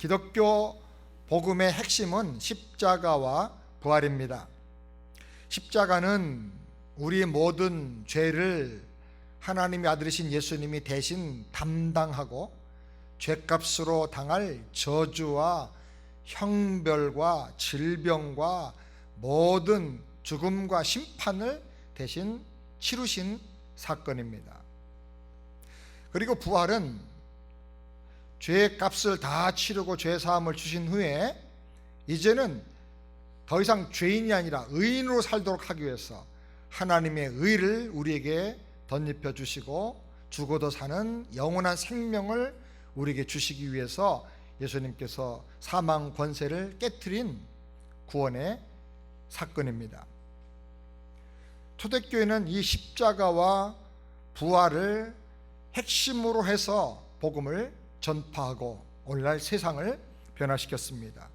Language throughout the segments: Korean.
기독교 복음의 핵심은 십자가와 부활입니다. 십자가는 우리의 모든 죄를 하나님의 아들이신 예수님이 대신 담당하고 죄값으로 당할 저주와 형벌과 질병과 모든 죽음과 심판을 대신 치르신 사건입니다. 그리고 부활은 죄의 값을 다 치르고 죄 사함을 주신 후에 이제는 더 이상 죄인이 아니라 의인으로 살도록 하기 위해서 하나님의 의를 우리에게 덧입혀 주시고 죽어도 사는 영원한 생명을 우리에게 주시기 위해서 예수님께서 사망 권세를 깨트린 구원의 사건입니다. 초대교회는 이 십자가와 부활을 핵심으로 해서 복음을 전파하고 오늘날 세상을 변화시켰습니다.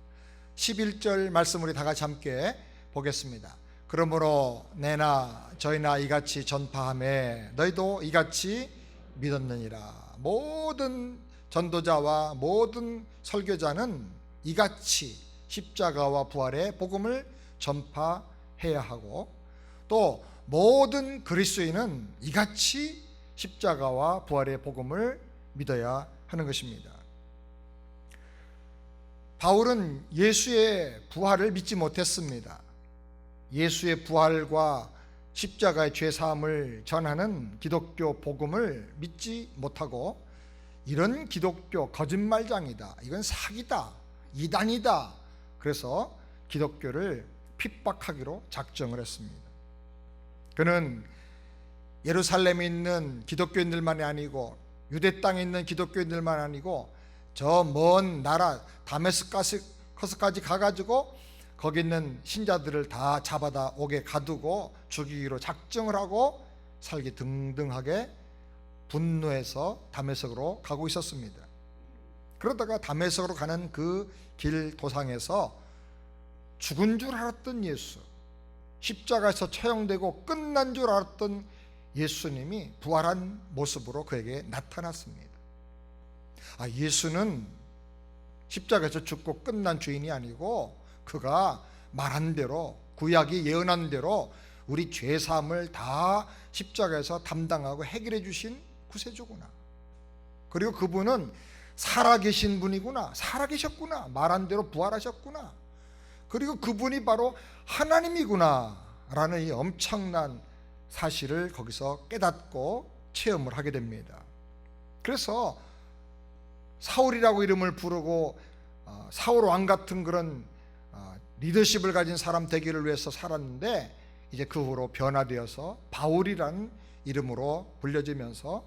11절 말씀 우리 다 같이 함께 보겠습니다. 그러므로 내나 저희나 이같이 전파하매 너희도 이같이 믿었느니라. 모든 전도자와 모든 설교자는 이같이 십자가와 부활의 복음을 전파해야 하고 또 모든 그리스도인은 이같이 십자가와 부활의 복음을 믿어야 하는 것입니다. 바울은 예수의 부활을 믿지 못했습니다. 예수의 부활과 십자가의 죄사함을 전하는 기독교 복음을 믿지 못하고 이런 기독교 거짓말장이다, 이건 사기다, 이단이다, 그래서 기독교를 핍박하기로 작정을 했습니다. 그는 예루살렘에 있는 기독교인들만이 아니고 유대 땅에 있는 기독교인들만 아니고 저 먼 나라 다메스커스까지 가가지고 거기 있는 신자들을 다 잡아다 옥에 가두고 죽이기로 작정을 하고 살기 등등하게 분노해서 다메섹으로 가고 있었습니다. 그러다가 다메섹으로 가는 그 길 도상에서 죽은 줄 알았던 예수, 십자가에서 처형되고 끝난 줄 알았던 예수님이 부활한 모습으로 그에게 나타났습니다. 예수는 십자가에서 죽고 끝난 주인이 아니고 그가 말한 대로, 구약이 예언한 대로 우리 죄사함을 다 십자가에서 담당하고 해결해 주신 구세주구나. 그리고 그분은 살아계신 분이구나, 살아계셨구나, 말한 대로 부활하셨구나, 그리고 그분이 바로 하나님이구나 라는 이 엄청난 사실을 거기서 깨닫고 체험을 하게 됩니다. 그래서 사울이라고 이름을 부르고 사울 왕 같은 그런 리더십을 가진 사람 되기를 위해서 살았는데 이제 그 후로 변화되어서 바울이라는 이름으로 불려지면서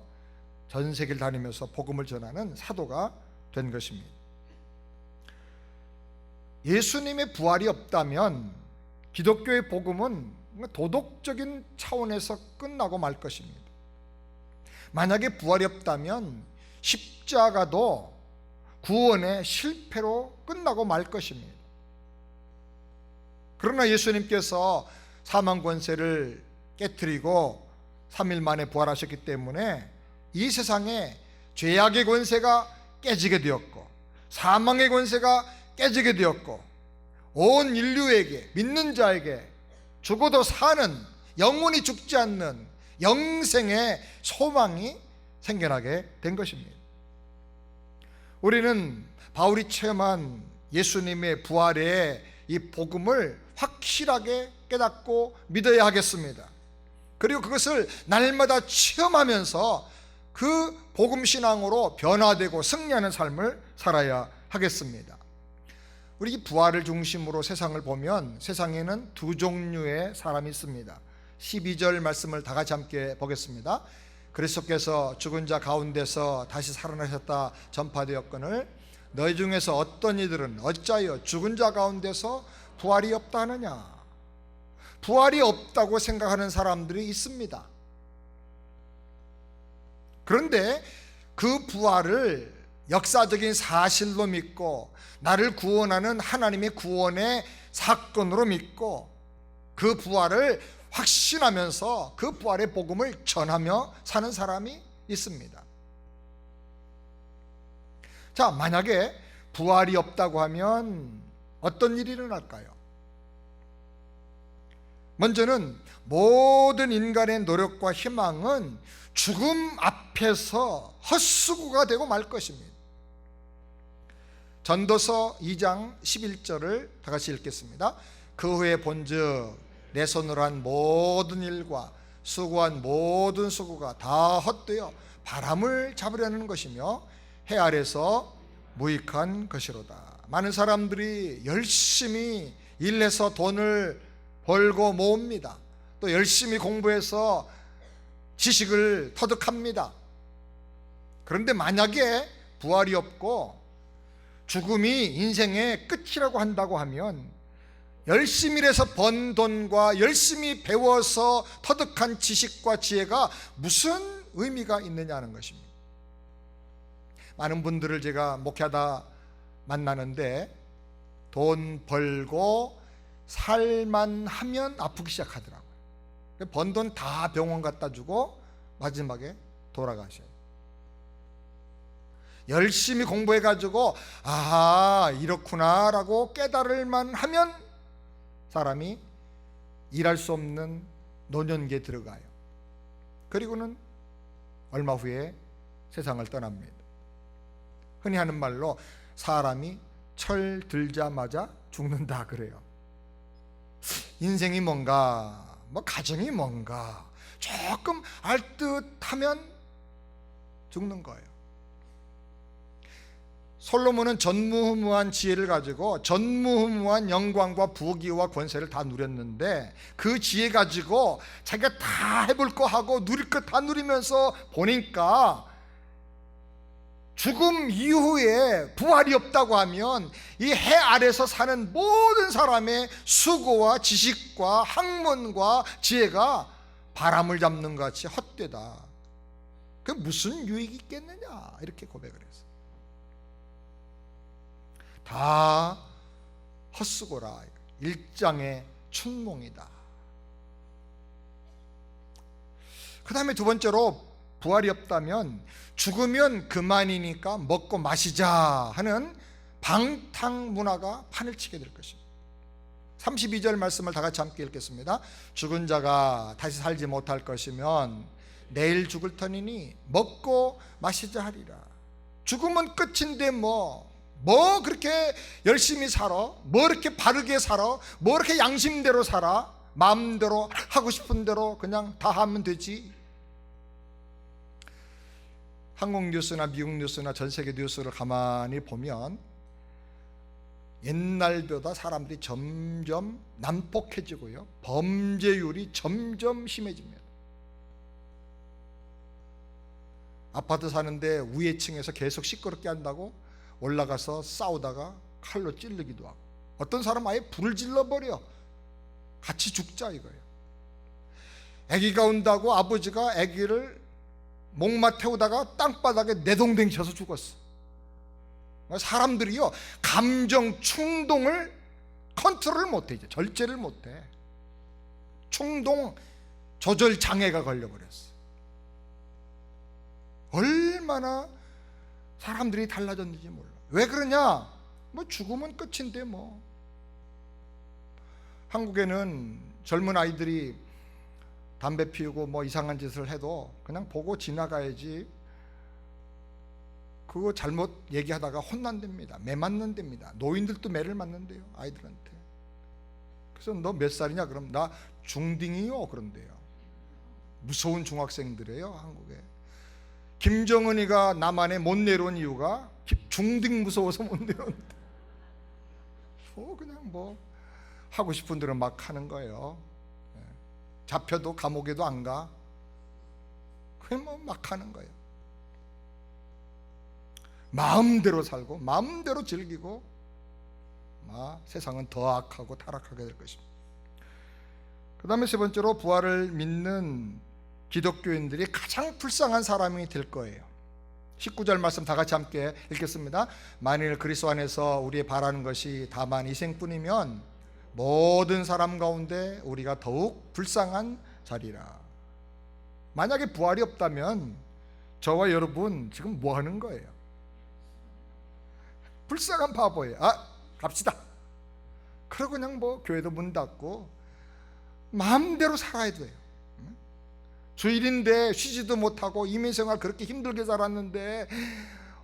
전 세계를 다니면서 복음을 전하는 사도가 된 것입니다. 예수님의 부활이 없다면 기독교의 복음은 도덕적인 차원에서 끝나고 말 것입니다. 만약에 부활이 없다면 십자가도 구원의 실패로 끝나고 말 것입니다. 그러나 예수님께서 사망 권세를 깨트리고 3일 만에 부활하셨기 때문에 이 세상에 죄악의 권세가 깨지게 되었고 사망의 권세가 깨지게 되었고 온 인류에게, 믿는 자에게 죽어도 사는, 영원히 죽지 않는 영생의 소망이 생겨나게 된 것입니다. 우리는 바울이 체험한 예수님의 부활의 이 복음을 확실하게 깨닫고 믿어야 하겠습니다. 그리고 그것을 날마다 체험하면서 그 복음 신앙으로 변화되고 승리하는 삶을 살아야 하겠습니다. 우리 부활을 중심으로 세상을 보면 세상에는 두 종류의 사람이 있습니다. 12절 말씀을 다 같이 함께 보겠습니다. 그리스도께서 죽은 자 가운데서 다시 살아나셨다 전파되었거늘 너희 중에서 어떤 이들은 어찌하여 죽은 자 가운데서 부활이 없다 하느냐. 부활이 없다고 생각하는 사람들이 있습니다. 그런데 그 부활을 역사적인 사실로 믿고 나를 구원하는 하나님의 구원의 사건으로 믿고 그 부활을 확신하면서 그 부활의 복음을 전하며 사는 사람이 있습니다. 자, 만약에 부활이 없다고 하면 어떤 일이 일어날까요? 먼저는 모든 인간의 노력과 희망은 죽음 앞에서 헛수고가 되고 말 것입니다. 전도서 2장 11절을 다 같이 읽겠습니다. 그 후에 본즉 내 손으로 한 모든 일과 수고한 모든 수고가 다 헛되어 바람을 잡으려는 것이며 해 아래서 무익한 것이로다. 많은 사람들이 열심히 일해서 돈을 벌고 모읍니다. 또 열심히 공부해서 지식을 터득합니다. 그런데 만약에 부활이 없고 죽음이 인생의 끝이라고 한다고 하면 열심히 일해서 번 돈과 열심히 배워서 터득한 지식과 지혜가 무슨 의미가 있느냐는 것입니다. 많은 분들을 제가 목회하다 만나는데 돈 벌고 살만 하면 아프기 시작하더라고요. 번 돈 다 병원 갖다 주고 마지막에 돌아가셔요. 열심히 공부해가지고 아하 이렇구나 라고 깨달을만 하면 사람이 일할 수 없는 노년기에 들어가요. 그리고는 얼마 후에 세상을 떠납니다. 흔히 하는 말로 사람이 철 들자마자 죽는다 그래요. 인생이 뭔가, 가정이 뭔가 조금 알듯하면 죽는 거예요. 솔로몬은 전무후무한 지혜를 가지고 전무후무한 영광과 부귀와 권세를 다 누렸는데 그 지혜 가지고 자기가 다 해볼 거 하고 누릴 거 다 누리면서 보니까 죽음 이후에 부활이 없다고 하면 이 해 아래서 사는 모든 사람의 수고와 지식과 학문과 지혜가 바람을 잡는 것 같이 헛되다. 그 무슨 유익이 있겠느냐 이렇게 고백을 했어요. 다 헛수고라. 일장의 춘몽이다. 그 다음에 두 번째로 부활이 없다면 죽으면 그만이니까 먹고 마시자 하는 방탕 문화가 판을 치게 될 것입니다. 32절 말씀을 다 같이 함께 읽겠습니다. 죽은 자가 다시 살지 못할 것이면 내일 죽을 터니니 먹고 마시자 하리라. 죽으면 끝인데 뭐 그렇게 열심히 살아? 뭐 이렇게 바르게 살아? 뭐 이렇게 양심대로 살아? 마음대로 하고 싶은 대로 그냥 다 하면 되지. 한국 뉴스나 미국 뉴스나 전 세계 뉴스를 가만히 보면 옛날보다 사람들이 점점 난폭해지고요, 범죄율이 점점 심해집니다. 아파트 사는데 위에 층에서 계속 시끄럽게 한다고 올라가서 싸우다가 칼로 찌르기도 하고, 어떤 사람 아예 불을 질러버려. 같이 죽자 이거예요. 아기가 온다고 아버지가 아기를 목마 태우다가 땅바닥에 내동댕 쳐서 죽었어. 사람들이요, 감정 충동을 컨트롤을 못해. 이제 절제를 못해. 충동 조절 장애가 걸려버렸어. 얼마나 사람들이 달라졌는지 몰라. 왜 그러냐? 뭐 죽으면 끝인데 뭐. 한국에는 젊은 아이들이 담배 피우고 뭐 이상한 짓을 해도 그냥 보고 지나가야지, 그거 잘못 얘기하다가 혼난답니다. 매 맞는답니다. 노인들도 매를 맞는데요, 아이들한테. 그래서 너 몇 살이냐? 그럼 나 중딩이요 그런데요. 무서운 중학생들이에요 한국에. 김정은이가 남한에 못 내려온 이유가 중딩 무서워서 못 내려온대. 그냥 뭐 하고 싶은 대로 막 하는 거예요. 잡혀도 감옥에도 안 가. 그냥 뭐 막 하는 거예요. 마음대로 살고 마음대로 즐기고 세상은 더 악하고 타락하게 될 것입니다. 그 다음에 세 번째로 부활을 믿는 기독교인들이 가장 불쌍한 사람이 될 거예요. 19절 말씀 다 같이 함께 읽겠습니다. 만일 그리스도 안에서 우리의 바라는 것이 다만 이생뿐이면 모든 사람 가운데 우리가 더욱 불쌍한 자리라. 만약에 부활이 없다면 저와 여러분 지금 뭐 하는 거예요? 불쌍한 바보예요. 갑시다. 그러고 그냥 뭐 교회도 문 닫고 마음대로 살아야 돼요. 주일인데 쉬지도 못하고 이민생활 그렇게 힘들게 살았는데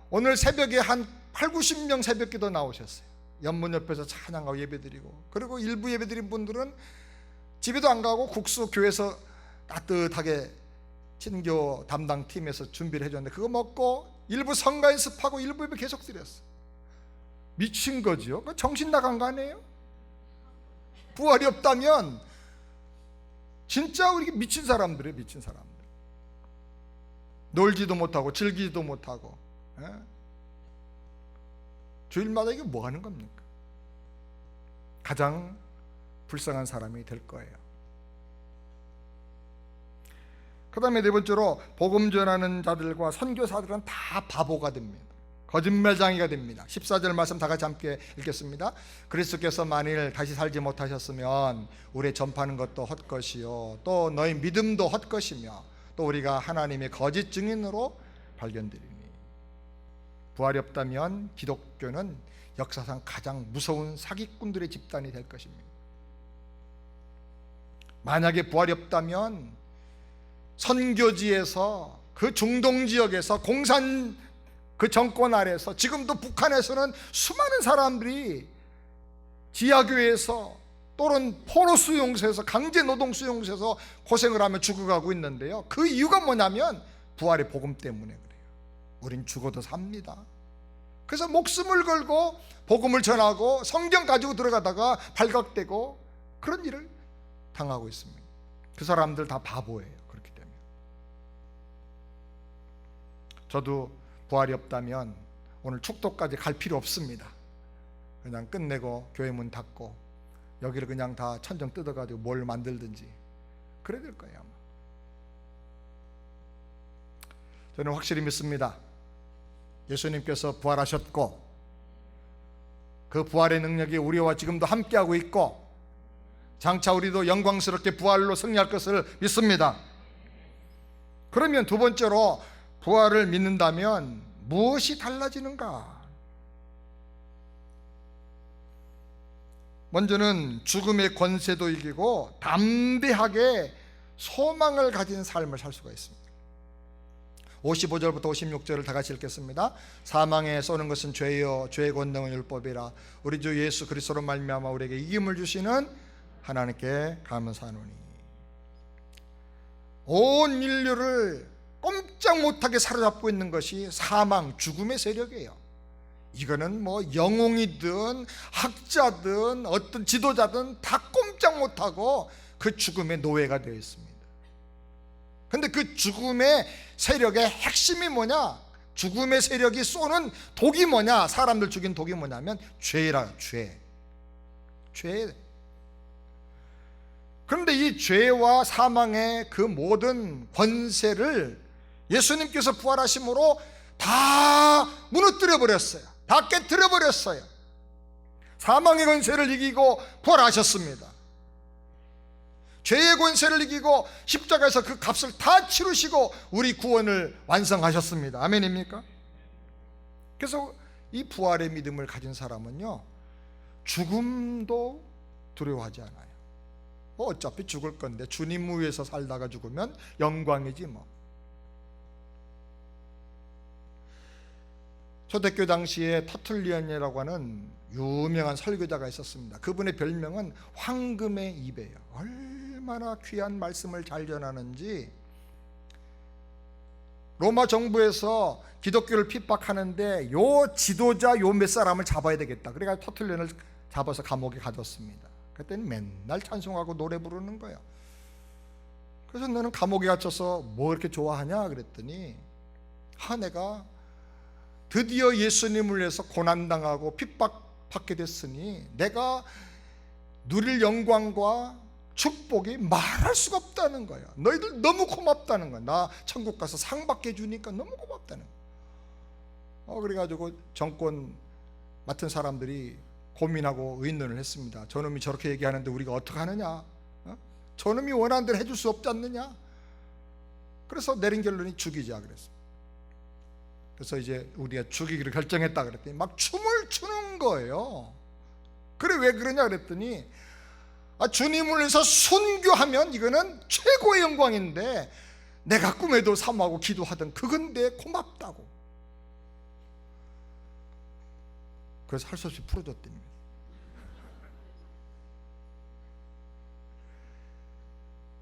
오늘 새벽에 한 8, 90명 새벽기도 나오셨어요. 연문 옆에서 찬양하고 예배드리고, 그리고 일부 예배드린 분들은 집에도 안 가고 국수 교회에서 따뜻하게 친교 담당팀에서 준비를 해줬는데 그거 먹고 일부 성가 연습하고 일부 예배 계속 드렸어요. 미친 거지요. 정신 나간 거 아니에요? 부활이 없다면 진짜 우리 미친 사람들이에요. 미친 사람들. 놀지도 못하고 즐기지도 못하고, 주일마다 이게 뭐 하는 겁니까? 가장 불쌍한 사람이 될 거예요. 그 다음에 네 번째로, 복음 전하는 자들과 선교사들은 다 바보가 됩니다. 거짓말장이가 됩니다. 14절 말씀 다 같이 함께 읽겠습니다. 그리스도께서 만일 다시 살지 못하셨으면 우리의 전파하는 것도 헛것이요 또 너희 믿음도 헛것이며 또 우리가 하나님의 거짓 증인으로 발견되리니. 부활이 없다면 기독교는 역사상 가장 무서운 사기꾼들의 집단이 될 것입니다. 만약에 부활이 없다면 선교지에서, 그 중동 지역에서, 공산 그 정권 아래에서, 지금도 북한에서는 수많은 사람들이 지하교회에서 또는 포로 수용소에서, 강제 노동 수용소에서 고생을 하며 죽어가고 있는데요, 그 이유가 뭐냐면 부활의 복음 때문에 그래요. 우린 죽어도 삽니다. 그래서 목숨을 걸고 복음을 전하고 성경 가지고 들어가다가 발각되고 그런 일을 당하고 있습니다. 그 사람들 다 바보예요. 그렇기 때문에 저도 부활이 없다면 오늘 축도까지 갈 필요 없습니다. 그냥 끝내고 교회 문 닫고 여기를 그냥 다 천정 뜯어가지고 뭘 만들든지 그래야 될 거예요. 아마. 저는 확실히 믿습니다. 예수님께서 부활하셨고 그 부활의 능력이 우리와 지금도 함께하고 있고 장차 우리도 영광스럽게 부활로 승리할 것을 믿습니다. 그러면 두 번째로, 부활을 믿는다면 무엇이 달라지는가? 먼저는 죽음의 권세도 이기고 담대하게 소망을 가진 삶을 살 수가 있습니다. 55절부터 56절을 다 같이 읽겠습니다. 사망에 쏘는 것은 죄요 죄의 권능은 율법이라 우리 주 예수 그리스도로 말미암아 우리에게 이김을 주시는 하나님께 감사하노니. 온 인류를 꼼짝 못하게 사로잡고 있는 것이 사망, 죽음의 세력이에요. 이거는 뭐 영웅이든 학자든 어떤 지도자든 다 꼼짝 못하고 그 죽음의 노예가 되어 있습니다. 근데 그 죽음의 세력의 핵심이 뭐냐? 죽음의 세력이 쏘는 독이 뭐냐? 사람들 죽인 독이 뭐냐면 죄라. 죄. 그런데 이 죄와 사망의 그 모든 권세를 예수님께서 부활하심으로 다 무너뜨려 버렸어요. 다 깨뜨려 버렸어요. 사망의 권세를 이기고 부활하셨습니다. 죄의 권세를 이기고 십자가에서 그 값을 다 치르시고 우리 구원을 완성하셨습니다. 아멘입니까? 그래서 이 부활의 믿음을 가진 사람은요, 죽음도 두려워하지 않아요. 뭐 어차피 죽을 건데 주님 위해서 살다가 죽으면 영광이지 뭐. 초대교 당시에 터툴리안이라고 하는 유명한 설교자가 있었습니다. 그분의 별명은 황금의 입이에요. 얼마나 귀한 말씀을 잘 전하는지. 로마 정부에서 기독교를 핍박하는데 요 지도자 요 몇 사람을 잡아야 되겠다. 그래서 터툴리안을 잡아서 감옥에 가뒀습니다. 그때는 맨날 찬송하고 노래 부르는 거예요. 그래서 너는 감옥에 갇혀서 뭐 이렇게 좋아하냐 그랬더니, 내가 드디어 예수님을 위해서 고난당하고 핍박받게 됐으니 내가 누릴 영광과 축복이 말할 수가 없다는 거야. 너희들 너무 고맙다는 거야. 나 천국 가서 상 받게 해주니까 너무 고맙다는 거야. 그래가지고 정권 맡은 사람들이 고민하고 의논을 했습니다. 저놈이 저렇게 얘기하는데 우리가 어떻게 하느냐? 저놈이 원하는 대로 해줄 수 없지 않느냐? 그래서 내린 결론이 죽이자 그랬습니다. 그래서 이제 우리가 죽이기로 결정했다 그랬더니 막 춤을 추는 거예요. 그래 왜 그러냐 그랬더니 주님을 위해서 순교하면 이거는 최고의 영광인데 내가 꿈에도 사모하고 기도하던 그건데 고맙다고. 그래서 할 수 없이 풀어줬답니다.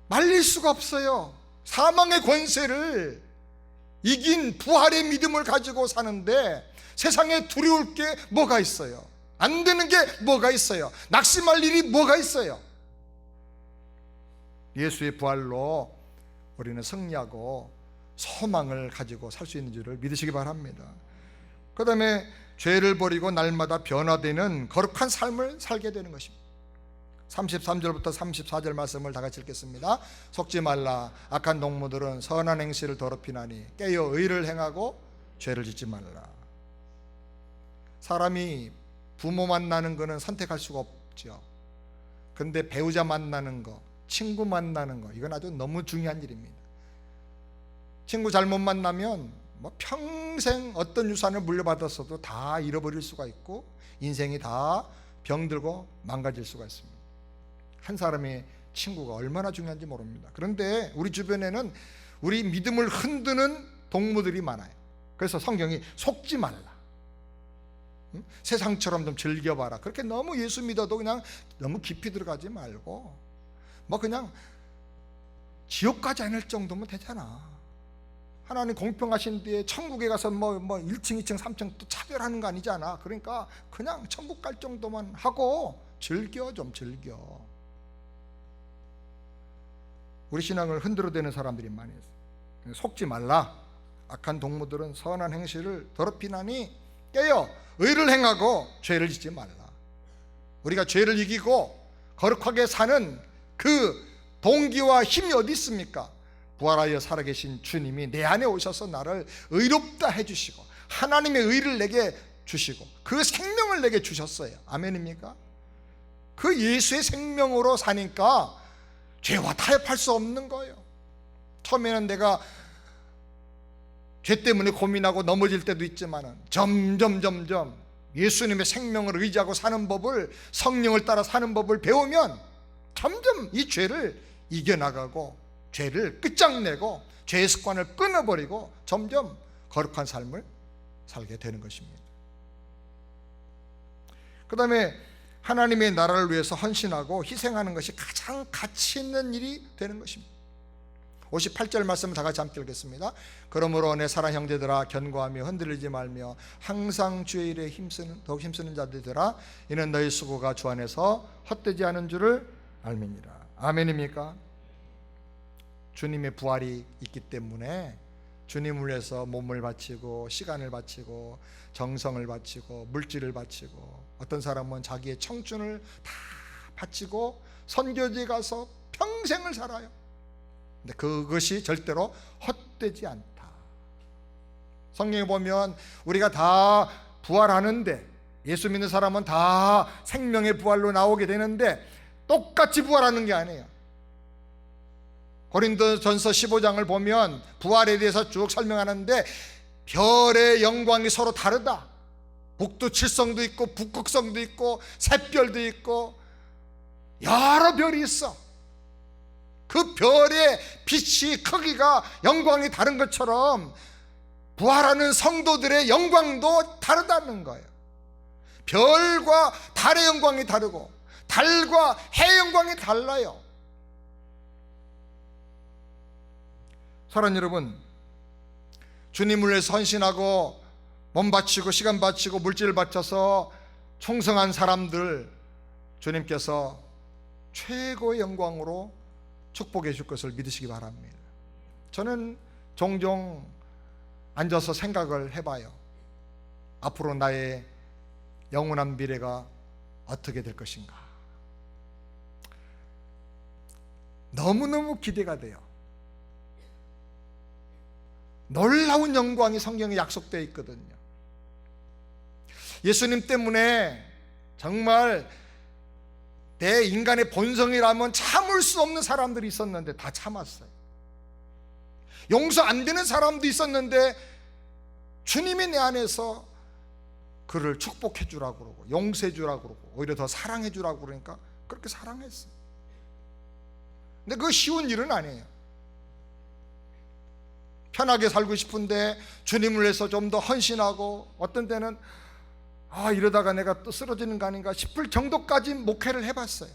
말릴 수가 없어요. 사망의 권세를 이긴 부활의 믿음을 가지고 사는데 세상에 두려울 게 뭐가 있어요? 안 되는 게 뭐가 있어요? 낙심할 일이 뭐가 있어요? 예수의 부활로 우리는 승리하고 소망을 가지고 살 수 있는 줄을 믿으시기 바랍니다. 그 다음에 죄를 버리고 날마다 변화되는 거룩한 삶을 살게 되는 것입니다. 33절부터 34절 말씀을 다 같이 읽겠습니다. 속지 말라. 악한 동무들은 선한 행실을 더럽히나니 깨어 의를 행하고 죄를 짓지 말라. 사람이 부모 만나는 거는 선택할 수가 없죠. 근데 배우자 만나는 거, 친구 만나는 거, 이건 아주 너무 중요한 일입니다. 친구 잘못 만나면 평생 어떤 유산을 물려받았어도 다 잃어버릴 수가 있고 인생이 다 병들고 망가질 수가 있습니다. 한 사람의 친구가 얼마나 중요한지 모릅니다. 그런데 우리 주변에는 우리 믿음을 흔드는 동무들이 많아요. 그래서 성경이 속지 말라. 세상처럼 좀 즐겨봐라. 그렇게 너무 예수 믿어도 그냥 너무 깊이 들어가지 말고 그냥 지옥 가지 않을 정도면 되잖아. 하나님 공평하신 뒤에 천국에 가서 1층, 2층, 3층 또 차별하는 거 아니잖아. 그러니까 그냥 천국 갈 정도만 하고 좀 즐겨. 우리 신앙을 흔들어대는 사람들이 많이 있어요. 속지 말라. 악한 동무들은 선한 행실을 더럽히나니 깨어 의를 행하고 죄를 짓지 말라. 우리가 죄를 이기고 거룩하게 사는 그 동기와 힘이 어디 있습니까? 부활하여 살아계신 주님이 내 안에 오셔서 나를 의롭다 해주시고 하나님의 의를 내게 주시고 그 생명을 내게 주셨어요. 아멘입니까? 그 예수의 생명으로 사니까 죄와 타협할 수 없는 거예요. 처음에는 내가 죄 때문에 고민하고 넘어질 때도 있지만 점점 예수님의 생명을 의지하고 사는 법을, 성령을 따라 사는 법을 배우면 점점 이 죄를 이겨나가고 죄를 끝장내고 죄의 습관을 끊어버리고 점점 거룩한 삶을 살게 되는 것입니다. 그 다음에 하나님의 나라를 위해서 헌신하고 희생하는 것이 가장 가치 있는 일이 되는 것입니다. 58절 말씀을 다 같이 함께 읽겠습니다. 그러므로 내 사랑 형제들아 견고하며 흔들리지 말며 항상 주의 일에 더욱 힘쓰는 자들들아 이는 너희 수고가 주 안에서 헛되지 않은 줄을 알미니라. 아멘입니까? 주님의 부활이 있기 때문에 주님을 위해서 몸을 바치고 시간을 바치고 정성을 바치고 물질을 바치고 어떤 사람은 자기의 청춘을 다 바치고 선교지에 가서 평생을 살아요. 근데 그것이 절대로 헛되지 않다. 성경에 보면 우리가 다 부활하는데 예수 믿는 사람은 다 생명의 부활로 나오게 되는데 똑같이 부활하는 게 아니에요. 고린도전서 15장을 보면 부활에 대해서 쭉 설명하는데 별의 영광이 서로 다르다. 북두 칠성도 있고 북극성도 있고 샛별도 있고 여러 별이 있어. 그 별의 빛이 크기가 영광이 다른 것처럼 부활하는 성도들의 영광도 다르다는 거예요. 별과 달의 영광이 다르고 달과 해의 영광이 달라요. 사랑하는 여러분, 주님을 위해서 헌신하고 몸 바치고 시간 바치고 물질을 바쳐서 충성한 사람들 주님께서 최고의 영광으로 축복해 줄 것을 믿으시기 바랍니다. 저는 종종 앉아서 생각을 해봐요. 앞으로 나의 영원한 미래가 어떻게 될 것인가. 너무너무 기대가 돼요. 놀라운 영광이 성경에 약속되어 있거든요. 예수님 때문에 정말 내 인간의 본성이라면 참을 수 없는 사람들이 있었는데 다 참았어요. 용서 안 되는 사람도 있었는데 주님이 내 안에서 그를 축복해 주라고 그러고 용서해 주라고 그러고 오히려 더 사랑해 주라고 그러니까 그렇게 사랑했어요. 근데 그거 쉬운 일은 아니에요. 편하게 살고 싶은데 주님을 위해서 좀 더 헌신하고 어떤 때는 이러다가 내가 또 쓰러지는 거 아닌가 싶을 정도까지 목회를 해봤어요.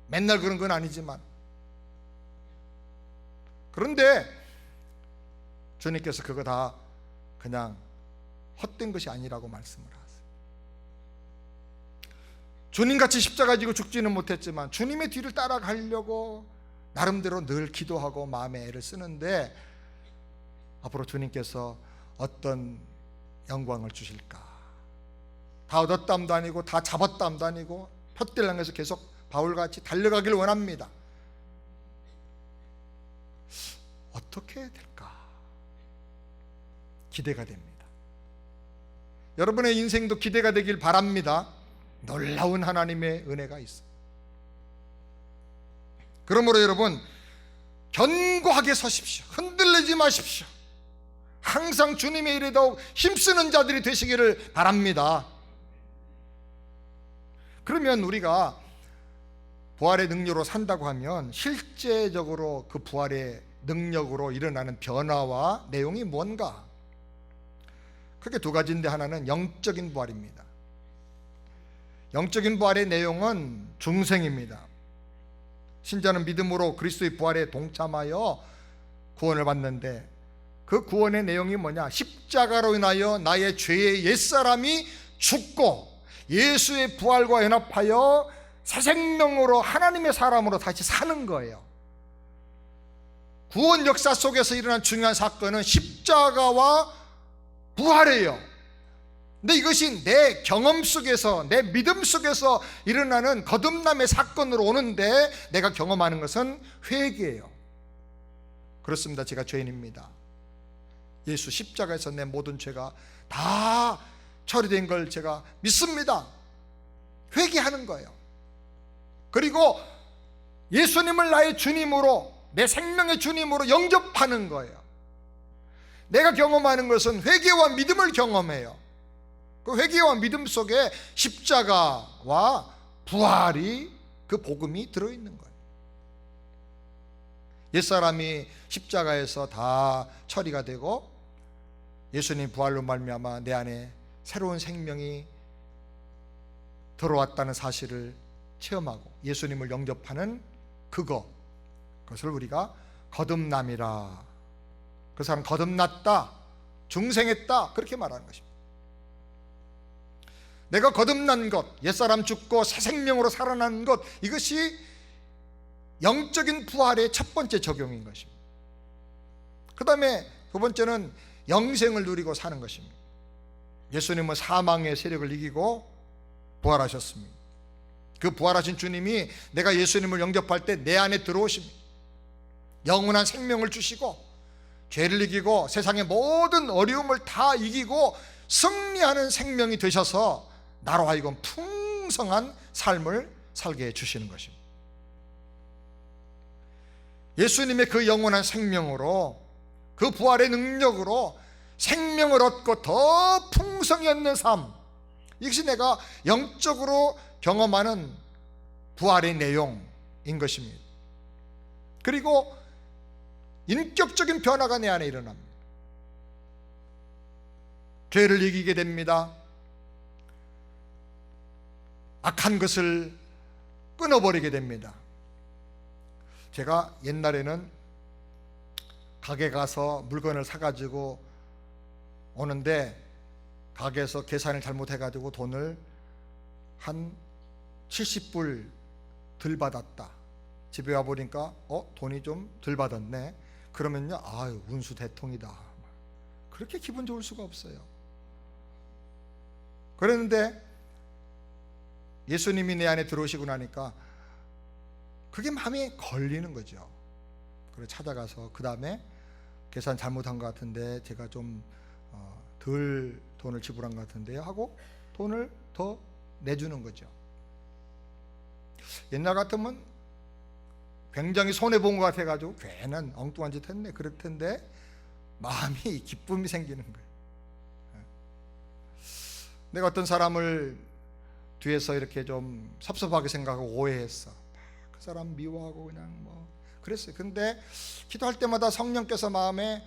맨날 그런 건 아니지만. 그런데 주님께서 그거 다 그냥 헛된 것이 아니라고 말씀을 하세요. 주님같이 십자가 지고 죽지는 못했지만 주님의 뒤를 따라가려고 나름대로 늘 기도하고 마음에 애를 쓰는데 앞으로 주님께서 어떤 영광을 주실까? 다 얻었담도 아니고 다 잡았담도 아니고 푯대를 향해서 계속 바울같이 달려가길 원합니다. 어떻게 될까? 기대가 됩니다. 여러분의 인생도 기대가 되길 바랍니다. 놀라운 하나님의 은혜가 있어요. 그러므로 여러분 견고하게 서십시오. 흔들리지 마십시오. 항상 주님의 일에 더욱 힘쓰는 자들이 되시기를 바랍니다. 그러면 우리가 부활의 능력으로 산다고 하면 실제적으로 그 부활의 능력으로 일어나는 변화와 내용이 뭔가? 크게 두 가지인데 하나는 영적인 부활입니다. 영적인 부활의 내용은 중생입니다. 신자는 믿음으로 그리스도의 부활에 동참하여 구원을 받는데 그 구원의 내용이 뭐냐? 십자가로 인하여 나의 죄의 옛사람이 죽고 예수의 부활과 연합하여 새 생명으로 하나님의 사람으로 다시 사는 거예요. 구원 역사 속에서 일어난 중요한 사건은 십자가와 부활이에요. 근데 이것이 내 경험 속에서 내 믿음 속에서 일어나는 거듭남의 사건으로 오는데 내가 경험하는 것은 회개예요. 그렇습니다. 제가 죄인입니다. 예수 십자가에서 내 모든 죄가 다 처리된 걸 제가 믿습니다. 회개하는 거예요. 그리고 예수님을 나의 주님으로 내 생명의 주님으로 영접하는 거예요. 내가 경험하는 것은 회개와 믿음을 경험해요. 그 회개와 믿음 속에 십자가와 부활이 그 복음이 들어있는 거예요. 옛사람이 십자가에서 다 처리가 되고 예수님 부활로 말미암아 내 안에 새로운 생명이 들어왔다는 사실을 체험하고 예수님을 영접하는 그것을 우리가 거듭남이라, 그 사람 거듭났다, 중생했다 그렇게 말하는 것입니다. 내가 거듭난 것, 옛사람 죽고 새 생명으로 살아나는 것, 이것이 영적인 부활의 첫 번째 적용인 것입니다. 그 다음에 두 번째는 영생을 누리고 사는 것입니다. 예수님은 사망의 세력을 이기고 부활하셨습니다. 그 부활하신 주님이 내가 예수님을 영접할 때 내 안에 들어오십니다. 영원한 생명을 주시고 죄를 이기고 세상의 모든 어려움을 다 이기고 승리하는 생명이 되셔서 나로 하여금 풍성한 삶을 살게 해주시는 것입니다. 예수님의 그 영원한 생명으로, 그 부활의 능력으로 생명을 얻고 더 풍성히 얻는 삶, 이것이 내가 영적으로 경험하는 부활의 내용인 것입니다. 그리고 인격적인 변화가 내 안에 일어납니다. 죄를 이기게 됩니다. 악한 것을 끊어버리게 됩니다. 제가 옛날에는 가게 가서 물건을 사가지고 오는데 가게에서 계산을 잘못해가지고 돈을 한 70불 덜 받았다. 집에 와보니까 돈이 좀 덜 받았네. 그러면요, 아유 운수 대통이다. 그렇게 기분 좋을 수가 없어요. 그랬는데 예수님이 내 안에 들어오시고 나니까 그게 마음에 걸리는 거죠. 그래서 찾아가서 그 다음에 계산 잘못한 것 같은데 제가 좀 덜 돈을 지불한 것 같은데요 하고 돈을 더 내주는 거죠. 옛날 같으면 굉장히 손해본 것 같아가지고 괜한 엉뚱한 짓 했네 그럴 텐데 마음이 기쁨이 생기는 거예요. 내가 어떤 사람을 뒤에서 이렇게 좀 섭섭하게 생각하고 오해했어. 그 사람 미워하고 그냥 뭐 그랬어요. 근데 기도할 때마다 성령께서 마음에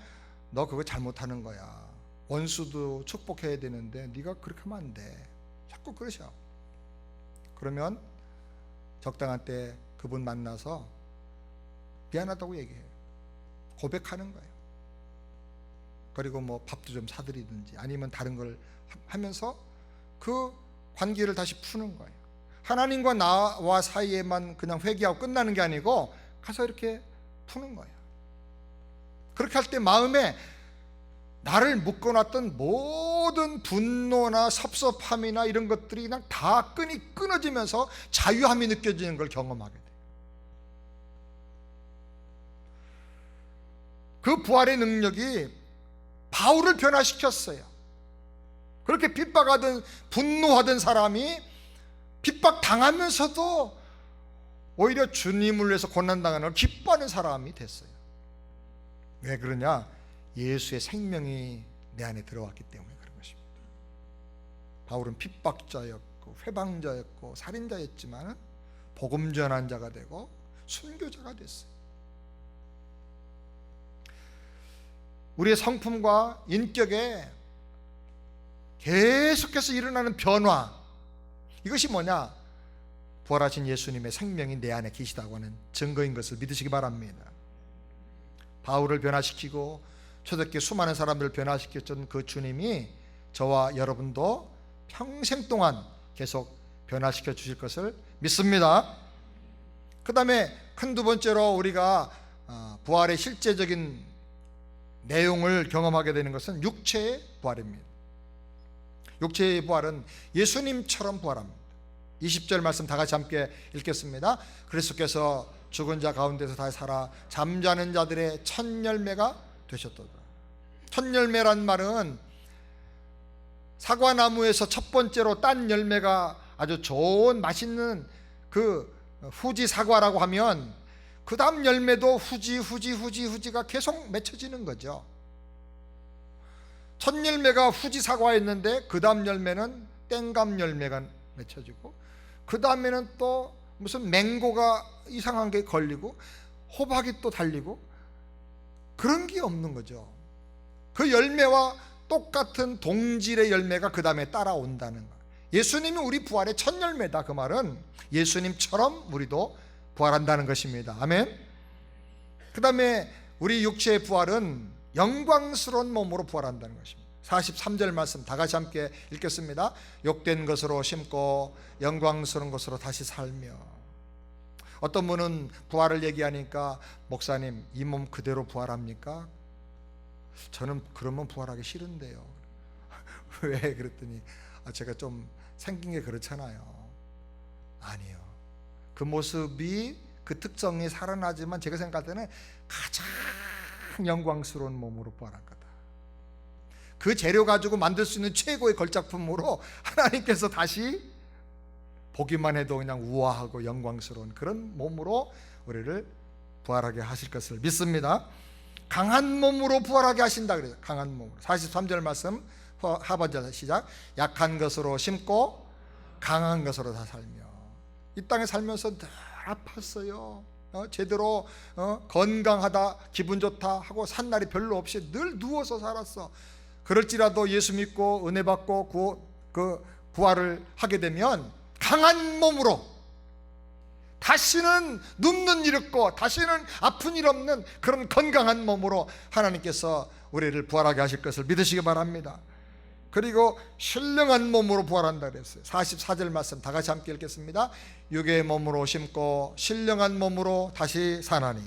너 그거 잘못하는 거야. 원수도 축복해야 되는데 네가 그렇게 하면 안 돼. 자꾸 그러셔. 그러면 적당한 때 그분 만나서 미안하다고 얘기해요. 고백하는 거예요. 그리고 뭐 밥도 좀 사드리든지 아니면 다른 걸 하면서 그 관계를 다시 푸는 거예요. 하나님과 나와 사이에만 그냥 회개하고 끝나는 게 아니고 가서 이렇게 푸는 거예요. 그렇게 할 때 마음에 나를 묶어놨던 모든 분노나 섭섭함이나 이런 것들이 그냥 다 끈이 끊어지면서 자유함이 느껴지는 걸 경험하게 돼요. 그 부활의 능력이 바울을 변화시켰어요. 그렇게 핍박하던 분노하던 사람이 핍박당하면서도 오히려 주님을 위해서 고난당하는 걸 기뻐하는 사람이 됐어요. 왜 그러냐? 예수의 생명이 내 안에 들어왔기 때문에 그런 것입니다. 바울은 핍박자였고 회방자였고 살인자였지만 복음 전한 자가 되고 순교자가 됐어요. 우리의 성품과 인격에 계속해서 일어나는 변화, 이것이 뭐냐? 부활하신 예수님의 생명이 내 안에 계시다고 하는 증거인 것을 믿으시기 바랍니다. 바울을 변화시키고 초대교회 수많은 사람들을 변화시켰던 그 주님이 저와 여러분도 평생 동안 계속 변화시켜 주실 것을 믿습니다. 그 다음에 큰 두 번째로 우리가 부활의 실제적인 내용을 경험하게 되는 것은 육체의 부활입니다. 육체의 부활은 예수님처럼 부활합니다. 20절 말씀 다 같이 함께 읽겠습니다. 그리스도께서 죽은 자 가운데서 다시 살아 잠자는 자들의 첫 열매가 되셨도다. 첫 열매란 말은 사과나무에서 첫 번째로 딴 열매가 아주 좋은 맛있는 그 후지 사과라고 하면 그 다음 열매도 후지가 계속 맺혀지는 거죠. 첫 열매가 후지 사과였는데 그 다음 열매는 땡감 열매가 맺혀지고 그 다음에는 또 무슨 맹고가 이상한 게 걸리고 호박이 또 달리고 그런 게 없는 거죠. 그 열매와 똑같은 동질의 열매가 그 다음에 따라온다는 거예요. 예수님이 우리 부활의 첫 열매다. 그 말은 예수님처럼 우리도 부활한다는 것입니다. 아멘. 그 다음에 우리 육체의 부활은 영광스러운 몸으로 부활한다는 것입니다. 43절 말씀 다 같이 함께 읽겠습니다. 욕된 것으로 심고 영광스러운 것으로 다시 살며. 어떤 분은 부활을 얘기하니까 목사님 이 몸 그대로 부활합니까? 저는 그러면 부활하기 싫은데요. 왜 그랬더니 제가 좀 생긴 게 그렇잖아요. 아니요. 그 모습이 그 특성이 살아나지만 제가 생각할 때는 가장 영광스러운 몸으로 부활할 거다. 그 재료 가지고 만들 수 있는 최고의 걸작품으로 하나님께서 다시 보기만 해도 그냥 우아하고 영광스러운 그런 몸으로 우리를 부활하게 하실 것을 믿습니다. 강한 몸으로 부활하게 하신다 그래요. 강한 몸으로. 43절 말씀 하반절 시작. 약한 것으로 심고 강한 것으로 다 살며. 이 땅에 살면서 늘 아팠어요. 제대로 건강하다 기분 좋다 하고 산 날이 별로 없이 늘 누워서 살았어. 그럴지라도 예수 믿고 은혜 받고 부활을 하게 되면 강한 몸으로 다시는 눕는 일 없고 다시는 아픈 일 없는 그런 건강한 몸으로 하나님께서 우리를 부활하게 하실 것을 믿으시기 바랍니다. 그리고 신령한 몸으로 부활한다 그랬어요. 44절 말씀 다 같이 함께 읽겠습니다. 육의 몸으로 심고 신령한 몸으로 다시 사나니.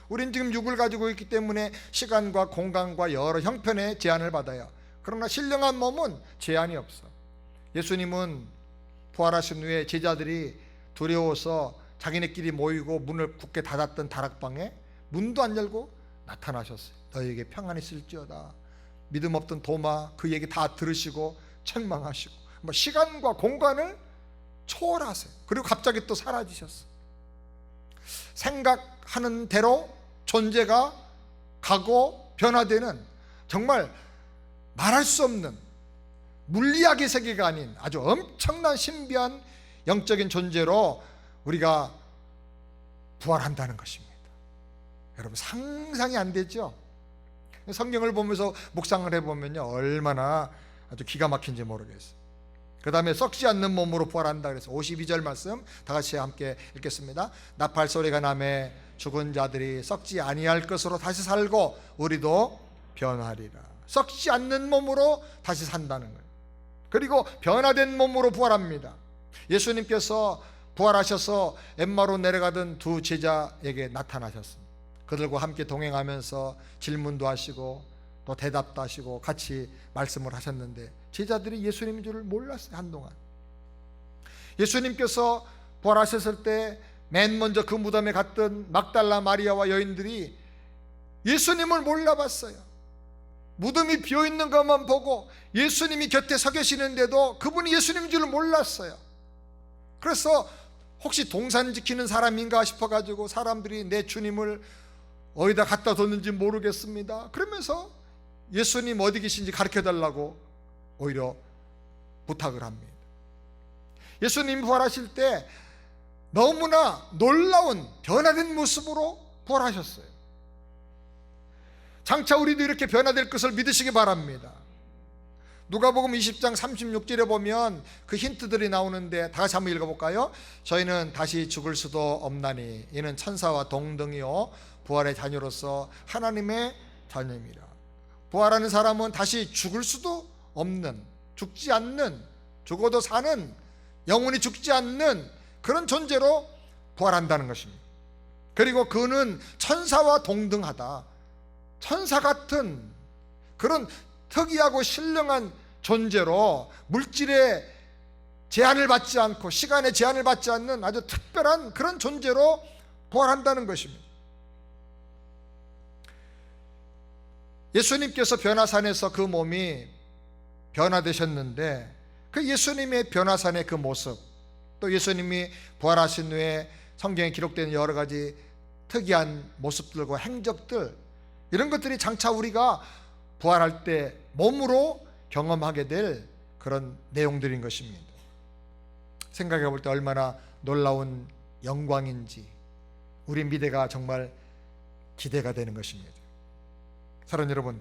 우린 지금 육을 가지고 있기 때문에 시간과 공간과 여러 형편의 제한을 받아요. 그러나 신령한 몸은 제한이 없어. 예수님은 부활하신 후에 제자들이 두려워서 자기네끼리 모이고 문을 굳게 닫았던 다락방에 문도 안 열고 나타나셨어요. 너희에게 평안이 있을지어다. 믿음 없던 도마 그 얘기 다 들으시고 책망하시고 시간과 공간을 초월하세요. 그리고 갑자기 또 사라지셨어요. 생각하는 대로 존재가 가고 변화되는 정말 말할 수 없는 물리학의 세계가 아닌 아주 엄청난 신비한 영적인 존재로 우리가 부활한다는 것입니다. 여러분, 상상이 안 되죠? 성경을 보면서 묵상을 해보면요, 얼마나 아주 기가 막힌지 모르겠어요. 그 다음에 썩지 않는 몸으로 부활한다 그래서 52절 말씀 다 같이 함께 읽겠습니다. 나팔 소리가 나매 죽은 자들이 썩지 아니할 것으로 다시 살고 우리도 변하리라. 썩지 않는 몸으로 다시 산다는 거예요. 그리고 변화된 몸으로 부활합니다. 예수님께서 부활하셔서 엠마로 내려가던 두 제자에게 나타나셨습니다. 그들과 함께 동행하면서 질문도 하시고 또 대답도 하시고 같이 말씀을 하셨는데 제자들이 예수님인 줄을 몰랐어요. 한동안 예수님께서 부활하셨을 때 맨 먼저 그 무덤에 갔던 막달라 마리아와 여인들이 예수님을 몰라봤어요. 무덤이 비어있는 것만 보고 예수님이 곁에 서 계시는데도 그분이 예수님인 줄을 몰랐어요. 그래서 혹시 동산 지키는 사람인가 싶어가지고 사람들이 내 주님을 어디다 갖다 뒀는지 모르겠습니다 그러면서 예수님 어디 계신지 가르쳐달라고 오히려 부탁을 합니다. 예수님 부활하실 때 너무나 놀라운 변화된 모습으로 부활하셨어요. 장차 우리도 이렇게 변화될 것을 믿으시기 바랍니다. 누가복음 20장 36절에 보면 그 힌트들이 나오는데 다 같이 한번 읽어볼까요? 저희는 다시 죽을 수도 없나니 이는 천사와 동등이요 부활의 자녀로서 하나님의 자녀입니다. 부활하는 사람은 다시 죽을 수도 없는, 죽지 않는, 죽어도 사는, 영원히 죽지 않는 그런 존재로 부활한다는 것입니다. 그리고 그는 천사와 동등하다, 천사 같은 그런 특이하고 신령한 존재로 물질의 제한을 받지 않고 시간의 제한을 받지 않는 아주 특별한 그런 존재로 부활한다는 것입니다. 예수님께서 변화산에서 그 몸이 변화되셨는데 그 예수님의 변화산의 그 모습, 또 예수님이 부활하신 후에 성경에 기록된 여러 가지 특이한 모습들과 행적들, 이런 것들이 장차 우리가 부활할 때 몸으로 경험하게 될 그런 내용들인 것입니다. 생각해 볼 때 얼마나 놀라운 영광인지 우리 미래가 정말 기대가 되는 것입니다. 사랑하는 여러분,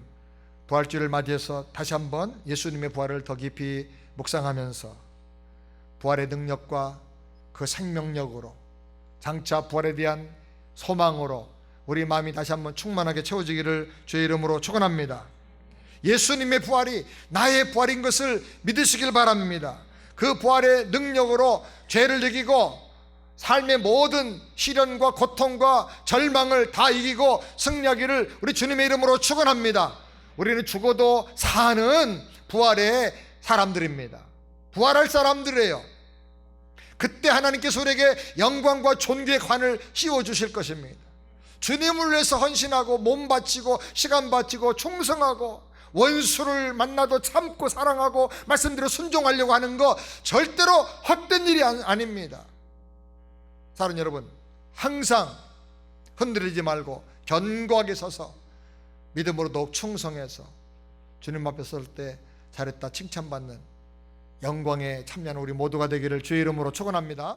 부활주를 맞이해서 다시 한번 예수님의 부활을 더 깊이 묵상하면서 부활의 능력과 그 생명력으로 장차 부활에 대한 소망으로 우리 마음이 다시 한번 충만하게 채워지기를 주의 이름으로 축원합니다. 예수님의 부활이 나의 부활인 것을 믿으시길 바랍니다. 그 부활의 능력으로 죄를 이기고 삶의 모든 시련과 고통과 절망을 다 이기고 승리하기를 우리 주님의 이름으로 축원합니다. 우리는 죽어도 사는 부활의 사람들입니다. 부활할 사람들이에요. 그때 하나님께서 우리에게 영광과 존귀의 관을 씌워주실 것입니다. 주님을 위해서 헌신하고 몸 바치고 시간 바치고 충성하고 원수를 만나도 참고 사랑하고 말씀대로 순종하려고 하는 거 절대로 헛된 일이 아닙니다. 사랑하는 여러분, 항상 흔들리지 말고 견고하게 서서 믿음으로 더욱 충성해서 주님 앞에 설 때 잘했다 칭찬받는 영광에 참여하는 우리 모두가 되기를 주의 이름으로 축원합니다.